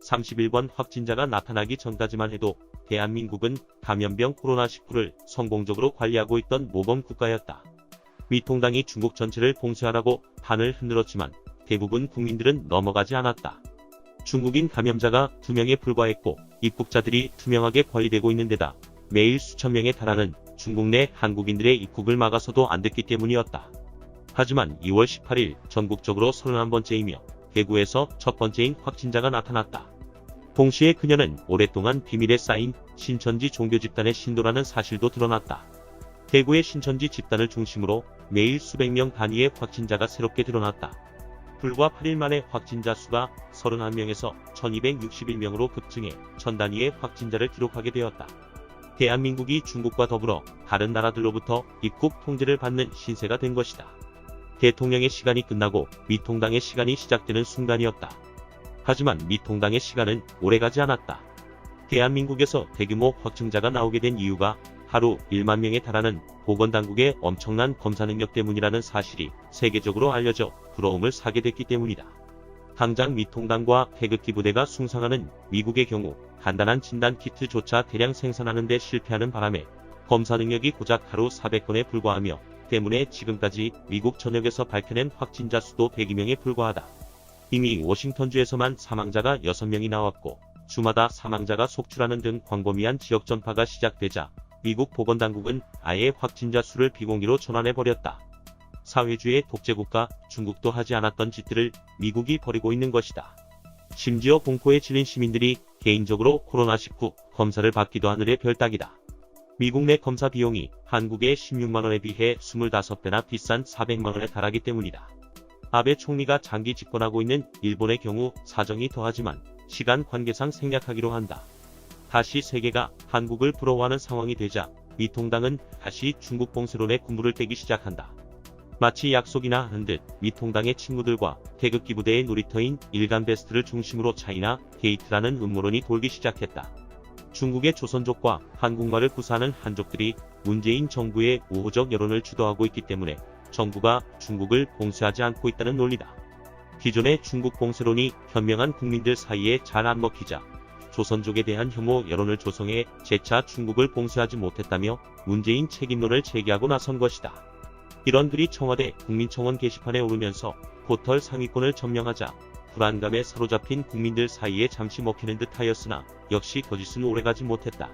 31번 확진자가 나타나기 전까지만 해도 대한민국은 감염병 코로나19를 성공적으로 관리하고 있던 모범 국가였다. 미통당이 중국 전체를 봉쇄하라고 판을 흔들었지만 대부분 국민들은 넘어가지 않았다. 중국인 감염자가 2명에 불과했고 입국자들이 투명하게 관리되고 있는 데다 매일 수천 명에 달하는 중국 내 한국인들의 입국을 막아서도 안 됐기 때문이었다. 하지만 2월 18일 전국적으로 31번째이며 대구에서 첫 번째인 확진자가 나타났다. 동시에 그녀는 오랫동안 비밀에 쌓인 신천지 종교 집단의 신도라는 사실도 드러났다. 대구의 신천지 집단을 중심으로 매일 수백 명 단위의 확진자가 새롭게 드러났다. 불과 8일 만에 확진자 수가 31명에서 1261명으로 급증해 1000단위의 확진자를 기록하게 되었다. 대한민국이 중국과 더불어 다른 나라들로부터 입국 통제를 받는 신세가 된 것이다. 대통령의 시간이 끝나고 미통당의 시간이 시작되는 순간이었다. 하지만 미통당의 시간은 오래가지 않았다. 대한민국에서 대규모 확진자가 나오게 된 이유가 하루 1만 명에 달하는 보건당국의 엄청난 검사 능력 때문이라는 사실이 세계적으로 알려져 부러움을 사게 됐기 때문이다. 당장 미통당과 태극기 부대가 숭상하는 미국의 경우 간단한 진단키트조차 대량 생산하는 데 실패하는 바람에 검사 능력이 고작 하루 400건에 불과하며 때문에 지금까지 미국 전역에서 밝혀낸 확진자 수도 102명에 불과하다. 이미 워싱턴주에서만 사망자가 6명이 나왔고 주마다 사망자가 속출하는 등 광범위한 지역 전파가 시작되자 미국 보건당국은 아예 확진자 수를 비공개로 전환해버렸다. 사회주의 독재국가 중국도 하지 않았던 짓들을 미국이 벌이고 있는 것이다. 심지어 공포에 질린 시민들이 개인적으로 코로나19 검사를 받기도 하늘의 별따기다. 미국 내 검사 비용이 한국의 16만원에 비해 25배나 비싼 400만원에 달하기 때문이다. 아베 총리가 장기 집권하고 있는 일본의 경우 사정이 더하지만 시간 관계상 생략하기로 한다. 다시 세계가 한국을 부러워하는 상황이 되자 미통당은 다시 중국 봉쇄론에 군부를 떼기 시작한다. 마치 약속이나 한 듯 미통당의 친구들과 태극기 부대의 놀이터인 일간베스트를 중심으로 차이나 게이트라는 음모론이 돌기 시작했다. 중국의 조선족과 한국말을 구사하는 한족들이 문재인 정부의 우호적 여론을 주도하고 있기 때문에 정부가 중국을 봉쇄하지 않고 있다는 논리다. 기존의 중국 봉쇄론이 현명한 국민들 사이에 잘 안 먹히자 조선족에 대한 혐오 여론을 조성해 재차 중국을 봉쇄하지 못했다며 문재인 책임론을 제기하고 나선 것이다. 이런 글이 청와대 국민청원 게시판에 오르면서 포털 상위권을 점령하자 불안감에 사로잡힌 국민들 사이에 잠시 먹히는 듯 하였으나 역시 거짓은 오래가지 못했다.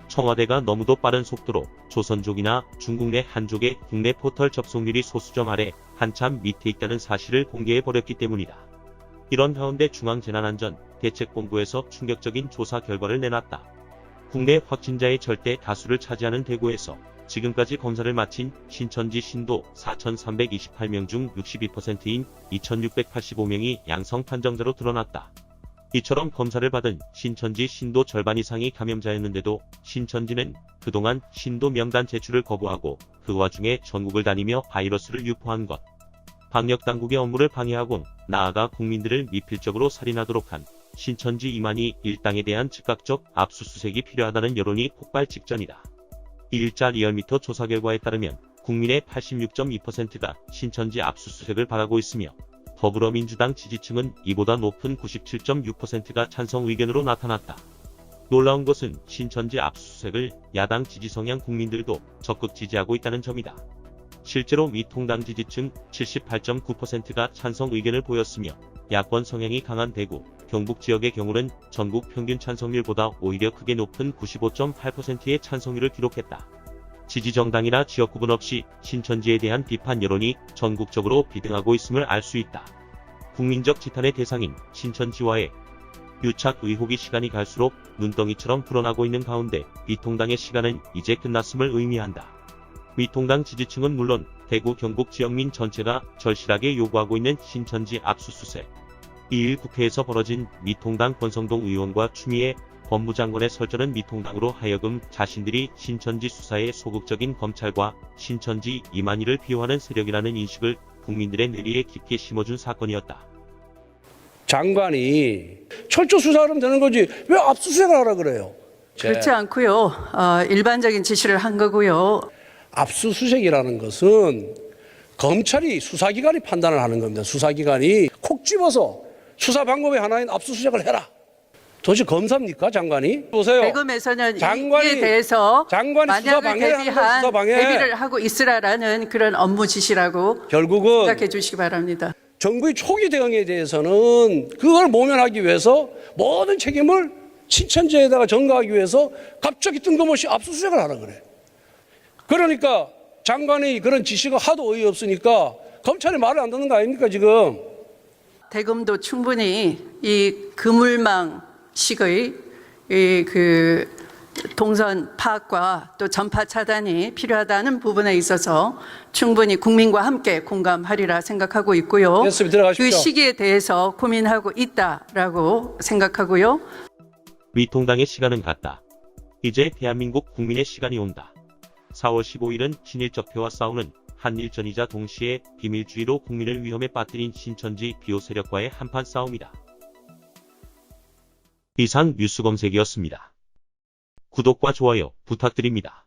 청와대가 너무도 빠른 속도로 조선족이나 중국 내 한족의 국내 포털 접속률이 소수점 아래 한참 밑에 있다는 사실을 공개해버렸기 때문이다. 이런 가운데 중앙재난안전대책본부에서 충격적인 조사 결과를 내놨다. 국내 확진자의 절대 다수를 차지하는 대구에서 지금까지 검사를 마친 신천지 신도 4,328명 중 62%인 2,685명이 양성 판정자로 드러났다. 이처럼 검사를 받은 신천지 신도 절반 이상이 감염자였는데도 신천지는 그동안 신도 명단 제출을 거부하고 그 와중에 전국을 다니며 바이러스를 유포한 것, 방역당국의 업무를 방해하고 나아가 국민들을 미필적으로 살인하도록 한 신천지 이만희 일당에 대한 즉각적 압수수색이 필요하다는 여론이 폭발 직전이다. 일자 리얼미터 조사 결과에 따르면 국민의 86.2%가 신천지 압수수색을 바라고 있으며 더불어민주당 지지층은 이보다 높은 97.6%가 찬성 의견으로 나타났다. 놀라운 것은 신천지 압수수색을 야당 지지 성향 국민들도 적극 지지하고 있다는 점이다. 실제로 미통당 지지층 78.9%가 찬성 의견을 보였으며 야권 성향이 강한 대구, 경북 지역의 경우는 전국 평균 찬성률보다 오히려 크게 높은 95.8%의 찬성률을 기록했다. 지지정당이나 지역 구분 없이 신천지에 대한 비판 여론이 전국적으로 비등하고 있음을 알 수 있다. 국민적 지탄의 대상인 신천지와의 유착 의혹이 시간이 갈수록 눈덩이처럼 불어나고 있는 가운데 미통당의 시간은 이제 끝났음을 의미한다. 미통당 지지층은 물론 대구 경북 지역민 전체가 절실하게 요구하고 있는 신천지 압수수색. 2일 국회에서 벌어진 미통당 권성동 의원과 추미애 법무장관의 설전은 미통당으로 하여금 자신들이 신천지 수사에 소극적인 검찰과 신천지 이만희를 비호하는 세력이라는 인식을 국민들의 뇌리에 깊게 심어준 사건이었다. 장관이 철저 수사하면 되는 거지 왜 압수수색을 하라 그래요? 그렇지 않고요. 일반적인 지시를 한 거고요. 압수수색이라는 것은 검찰이 수사기관이 판단을 하는 겁니다. 수사기관이 콕 집어서 수사 방법의 하나인 압수수색을 해라. 도대체 검사입니까 장관이? 보세요. 대검에서는 장관이- 이에 대해서 장관이 수사 만약을 방해를 하는 거예요, 대비한 수사 방해. 대비를 하고 있으라라는 그런 업무 지시라고 결국은 생각해 주시기 바랍니다. 정부의 초기 대응에 대해서는 그걸 모면하기 위해서 모든 책임을 친천지에다가 전가하기 위해서 갑자기 뜬금없이 압수수색을 하라 그래. 그러니까 장관의 그런 지시가 하도 어이없으니까 검찰이 말을 안 듣는 거 아닙니까 지금? 대검도 충분히 이 그물망식의 그 동선 파악과 또 전파 차단이 필요하다는 부분에 있어서 충분히 국민과 함께 공감하리라 생각하고 있고요. 됐습니다. 들어가십시오. 그 시기에 대해서 고민하고 있다라고 생각하고요. 위통당의 시간은 갔다. 이제 대한민국 국민의 시간이 온다. 4월 15일은 친일적폐와 싸우는 한일전이자 동시에 비밀주의로 국민을 위험에 빠뜨린 신천지 비호 세력과의 한판 싸움이다. 이상 뉴스검색이었습니다. 구독과 좋아요 부탁드립니다.